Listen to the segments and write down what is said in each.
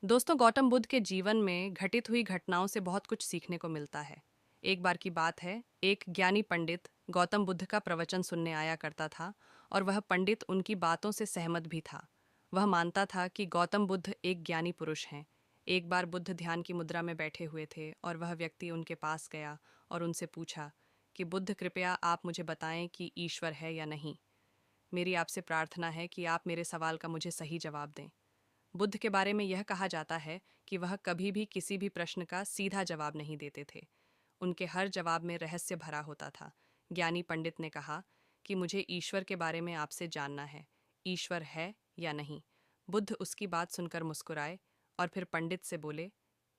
दोस्तों, गौतम बुद्ध के जीवन में घटित हुई घटनाओं से बहुत कुछ सीखने को मिलता है। एक बार की बात है, एक ज्ञानी पंडित गौतम बुद्ध का प्रवचन सुनने आया करता था और वह पंडित उनकी बातों से सहमत भी था। वह मानता था कि गौतम बुद्ध एक ज्ञानी पुरुष हैं। एक बार बुद्ध ध्यान की मुद्रा में बैठे हुए थे और वह व्यक्ति उनके पास गया और उनसे पूछा कि बुद्ध, कृपया आप मुझे बताएं कि ईश्वर है या नहीं। मेरी आपसे प्रार्थना है कि आप मेरे सवाल का मुझे सही जवाब दें। बुद्ध के बारे में यह कहा जाता है कि वह कभी भी किसी भी प्रश्न का सीधा जवाब नहीं देते थे। उनके हर जवाब में रहस्य भरा होता था। ज्ञानी पंडित ने कहा कि मुझे ईश्वर के बारे में आपसे जानना है। ईश्वर है या नहीं? बुद्ध उसकी बात सुनकर मुस्कुराए और फिर पंडित से बोले,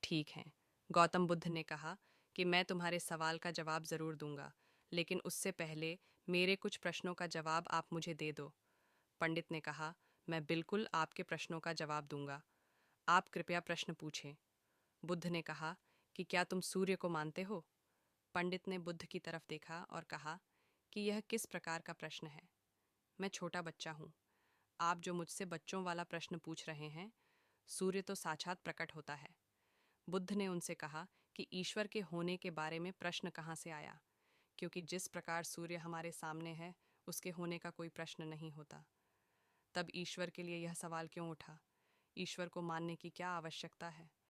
ठीक है। गौतम बुद्ध ने कहा कि मैं तुम्हारे सवाल का जवाब ज़रूर दूंगा, लेकिन उससे पहले मेरे कुछ प्रश्नों का जवाब आप मुझे दे दो। पंडित ने कहा, मैं बिल्कुल आपके प्रश्नों का जवाब दूंगा। आप कृपया प्रश्न पूछें। बुद्ध ने कहा कि क्या तुम सूर्य को मानते हो? पंडित ने बुद्ध की तरफ देखा और कहा कि यह किस प्रकार का प्रश्न है? मैं छोटा बच्चा हूँ। आप जो मुझसे बच्चों वाला प्रश्न पूछ रहे हैं, सूर्य तो साक्षात प्रकट होता है। बुद्ध ने उनसे कहा कि ईश्वर के होने के बारे में प्रश्न कहाँ से आया, क्योंकि जिस प्रकार सूर्य हमारे सामने है, उसके होने का कोई प्रश्न नहीं होता। तब ईश्वर के लिए यह सवाल क्यों उठा? ईश्वर को मानने की क्या आवश्यकता है?